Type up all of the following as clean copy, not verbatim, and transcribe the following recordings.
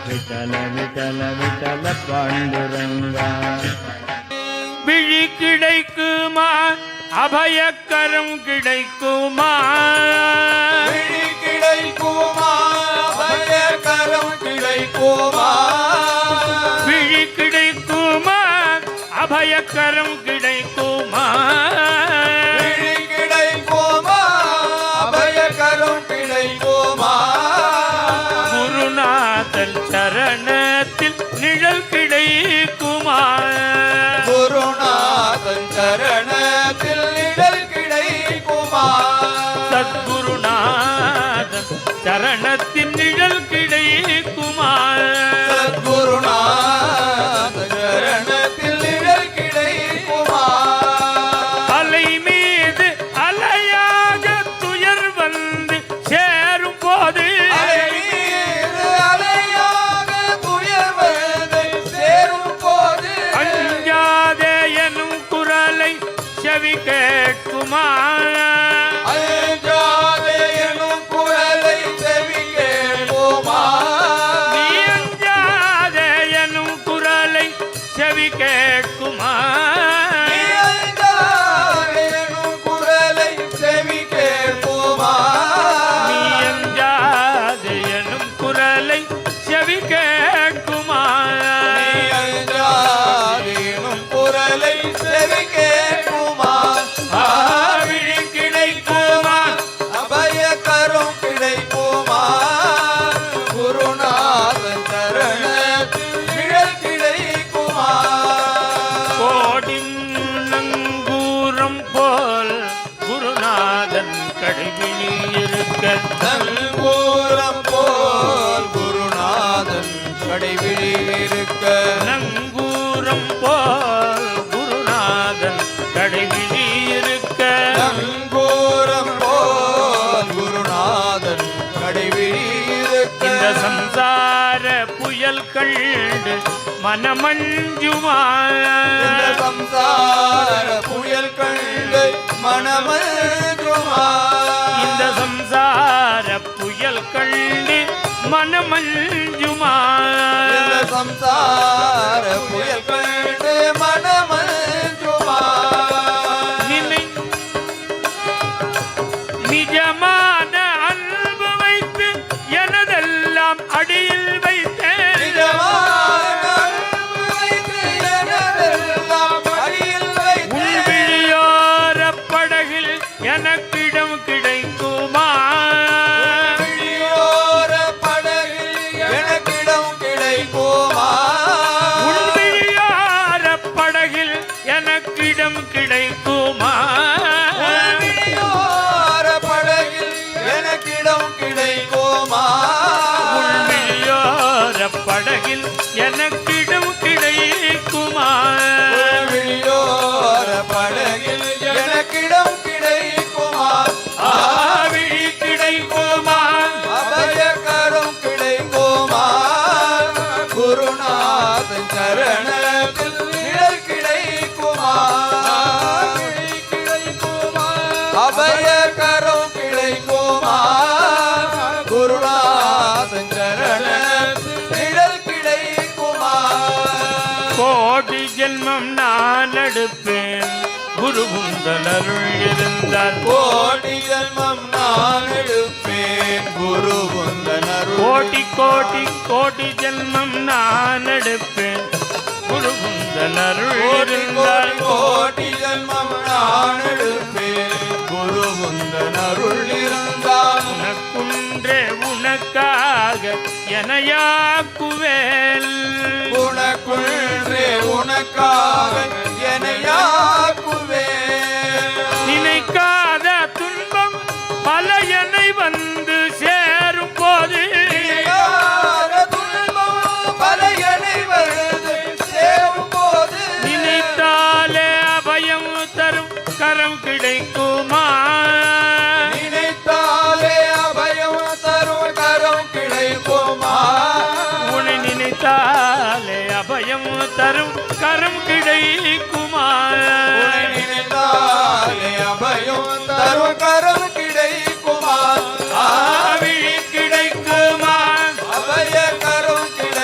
விட்டல விட்டல விட்டல பாண்டுரங்கா. விழி கிடைக்குமா அபயக்கரம் கிடைக்குமா, விழி கிடைக்குமா அபயக்கரம் கிடைக்குமா, விழி கிடைக்குமா அபயக்கரம் கிடைக்குமா, விழி கிடைக்குமா அபயக்கரம் கிடைக்குமா, குருநாதன் சரணத்தில் நிழல் கிடைக்குமா, குருநாதன் சரணத்தில் நிழல் கிடைக்குமா, சத்குருநாதன் சரணத்தின் நிழல் கிடைக்குமா, சத்குருநாதன் சரணத்தில் நிழல் கிடைக்குமா, அலை மீது அலையாக துயர் வந்து சேரும் போது, அலை மீது அலையாக துயர் வந்து சேரும் போது, அஞ்சாதே எனும் குரலை செவி கேட்குமா, அஞ்சாதே எனும் குரலை செவி கேட்குமா, நீ அஞ்சாதே எனும் குரலை செவி கேட்குமா, நீ அஞ்சாதே எனும் குரலை செவி கேட்குமா, நீ அஞ்சாதே எனும் குரலை செவி கேட்குமா, நீ அஞ்சாதே எனும் குரலை செவி கேட்குமா, விழி கிடைக்குமா அபயக்கரம் கிடைக்குமா, குருநாதன் சரணத்தில் நிழல் கிடைக்குமா, கோடி நங்கூரம் போல் குருநாதன் கடைவிழி இருக்க, நங்கூரம் போல் குருநாதன் கடைவிழி இருக்க, நங்கூரம் போல் குருநாதன் கடைவிழி இருக்க, நங்கூரம் போல் குருநாதன் கடைவிழி இருக்க, இந்த சம்சார புயல் கண்டு மனமஞ்சுமா, இந்த சம்சார புயல் கண்டு மனமஞ்சுமா, இந்த சம்சார புயல் கண்டு மனமஞ்சுமா, இந்த சம்சார புயல் கண்டு மனமஞ்சுமா, நிஜமான அன்பு வைத்து எனதெல்லாம் அடியில் வைத்தேன், நிஜமான அன்பு வைத்து எனதெல்லாம் அடியில் வைத்தேன், உள்விழியோர படகில் எனக்கிடம் கிடைக்குமா, விழியோர படகில் எனக்கிடம் கிடைக்குமா, உள்விழியோர படகில் எனக்கிடம் கிடைக்குமா, விழியோர படகில் எனக்கிடம் கிடைக்குமா, உள்விழியோர படகில் எனக்கிடம் கிடைக்குமா, விழியோர படகில் எனக்கிடம் கிடைக்குமா, விழி கிடைக்குமா அபயக்கரம் கிடைக்குமா, குருநாதன் சரணத்தில் நிழல் கிடைக்குமா, அபயக்கரம் கிடைக்குமா, குருநாதன் சரணத்தில் நிழல் கிடைக்குமா, கோடி ஜென்மம் நான் எடுப்பேன் குருகுந்தன் அருள் இருந்தால், கோடி ஜன்மம் நான் எடுப்பேன் குருகுந்தன் அருள் கோடி கோடி கோடி ஜென்மம் நான் எடுப்பேன் குருகுந்தன் அருள் கோடி இருந்தால், கோடி ஜன்மம் நான் எடுப்பேன் குருகுந்தன் அருள் இருந்தால், உனக்குன்றே உனக்காக எனையாக்குவேன், உனக்குள்ளே உனக்காக என்னையாக்குவேன், நினைக்காத துன்பம் பல என்னை வந்து சேரும் போது, நினையாத துன்பம் பல என்னை வருது சேரும் போது, நினைத்தாலே அபயம் தரும் கரம் கிடைக்குமா, நினைத்தாலே அபயம் தரும் கரம் கிடைக்குமா, உன்னை நினைத்தாலே அபயம் தரும் கரம் கிடைக்குமா, உன்னை நினைத்தாலே அபயம் தரும் கரம் கிடைக்குமா, விழி கிடைக்குமா அபய கரம் கிடைக்குமா,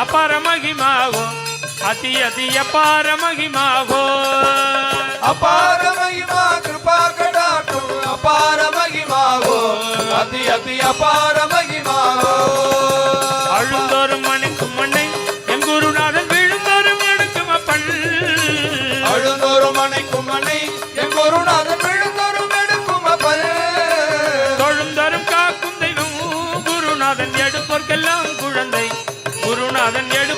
ಅಪಾರ ಮಹಿಮಾಗೋ ಅತಿ ಅತಿ ಅಪಾರ ಮಹಿಮಾಗೋ ಅಪಾರ ಮಹಿಮಾ ಕೃಪಾ ಕಟಾಕ್ಷ ಅಪಾರ ಮಹಿಮಾಗೋ ಅತಿ ಅತಿ ಅಪಾರ ಮಹಿಮಾಗೋ அழுந்தோறும் மணிக்கும் மண்ணை என் குருநாதன் விழுந்தோறும் எடுக்கும் அப்பன் அழுந்தோறும் மனைக்கும் மனை என் குருநாதன் விழுந்தோறும் எடுக்கும் அப்பன் தொழுந்தோறும் காக்கும் தெய்வம் குருநாதன் எடுப்போர்க்கெல்லாம் குழந்தை குருநாதன் எடு